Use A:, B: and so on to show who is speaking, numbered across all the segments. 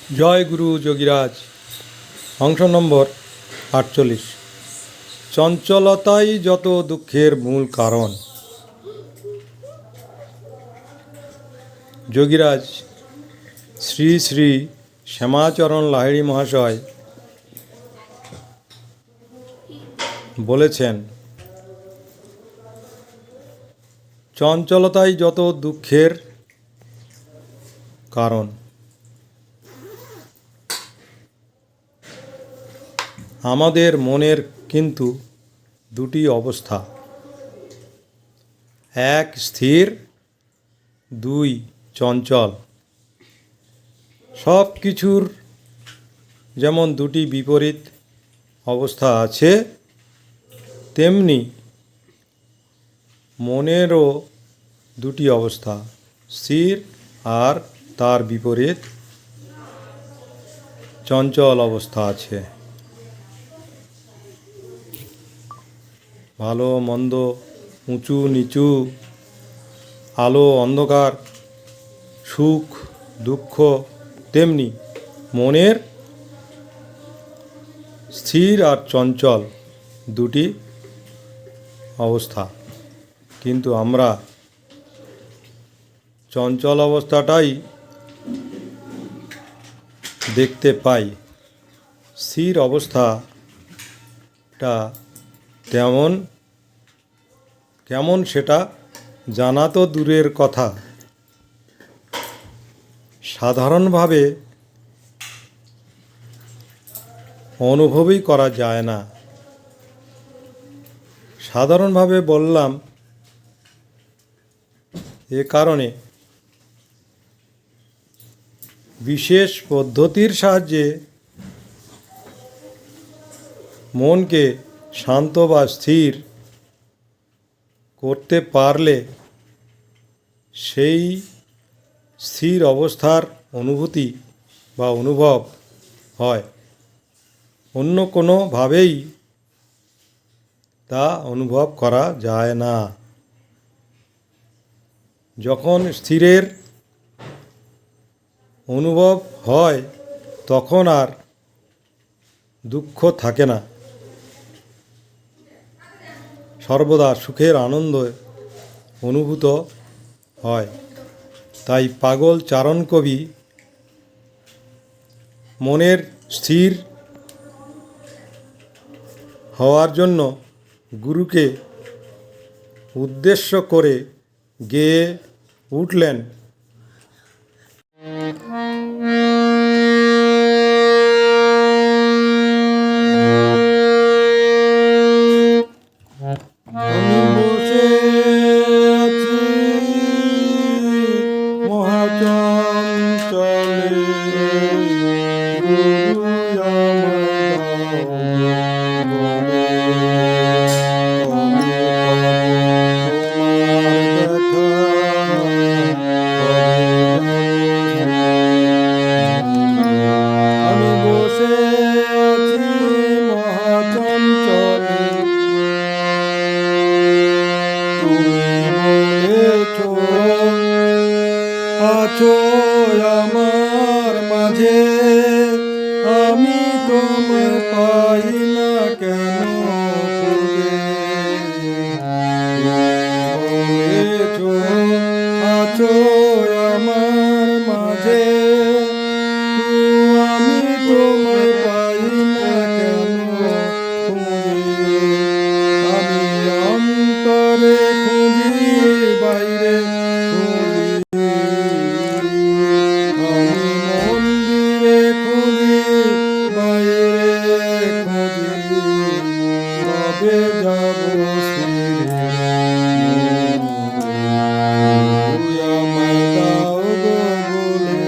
A: জয় গুরু যোগীরাজ। অংশ নম্বর 48। চঞ্চলতাই যত দুঃখের মূল কারণ। যোগীরাজ শ্রী শ্রী শ্যামাচরণ লাহিড়ী মহাশয় বলেছেন, চঞ্চলতাই যত দুঃখের কারণ। আমাদের মনের কিন্তু দুটি অবস্থা, এক স্থির, দুই চঞ্চল। সব কিছুর যেমন দুটি বিপরীত অবস্থা আছে, তেমনি মনেরও দুটি অবস্থা, স্থির আর তার বিপরীত চঞ্চল অবস্থা আছে। ভালো মন্দ, উঁচু নিচু, আলো অন্ধকার, সুখ দুঃখ, তেমনি মনের স্থির আর চঞ্চল দুটি অবস্থা। কিন্তু আমরা চঞ্চল অবস্থাটাই দেখতে পাই, স্থির অবস্থাটা কেমন সেটা জানা তো দূরের কথা, সাধারণভাবে অনুভবই করা যায় না। সাধারণভাবে বললাম এ কারণে, বিশেষ পদ্ধতির সাহায্যে মনকে শান্ত বা স্থির করতে পারলে সেই স্থির অবস্থার অনুভূতি বা অনুভব হয়। অন্য কোনোভাবেই তা অনুভব করা যায় না। যখন স্থিরের অনুভব হয় তখন আর দুঃখ থাকে না, সর্বদা সুখের আনন্দ অনুভূত হয়। তাই পাগল চারণ কবি মনের স্থির হওয়ার জন্য গুরুকে উদ্দেশ্য করে গেয়ে উঠলেন, আমি বসে আছি মহাচঞ্চলে, গুরু আমায় বলে, কবে পাবো তোমার দেখা, আমি বসে আছি মহাচঞ্চলে, তুমি বলেছ আছো আমার মাঝে, আমি তোমায় পাই না কেন খুঁজে। বলেছ আছো আমার মাঝে, আমি তোমায় পাই না কেন খুঁজে। আমি অন্তরে খুঁজি, বাইরে খুঁজি, আমি মন্দিরে খুঁজি, বাইরে খুঁজি, কবে যাব স্থিরে আমায় দাও গো বলে।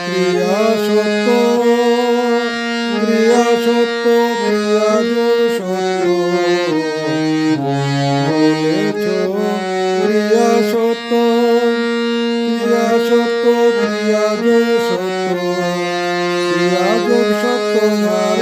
A: ক্রিয়া সত্য, ক্রিয়া সত্য, ক্রিয়া জোর সত্য, বলেছ ক্রিয়া সত্য, ক্রিয়া সত্য, ক্রিয়া জোর সত্য, ক্রিয়া যোগ সত্য আর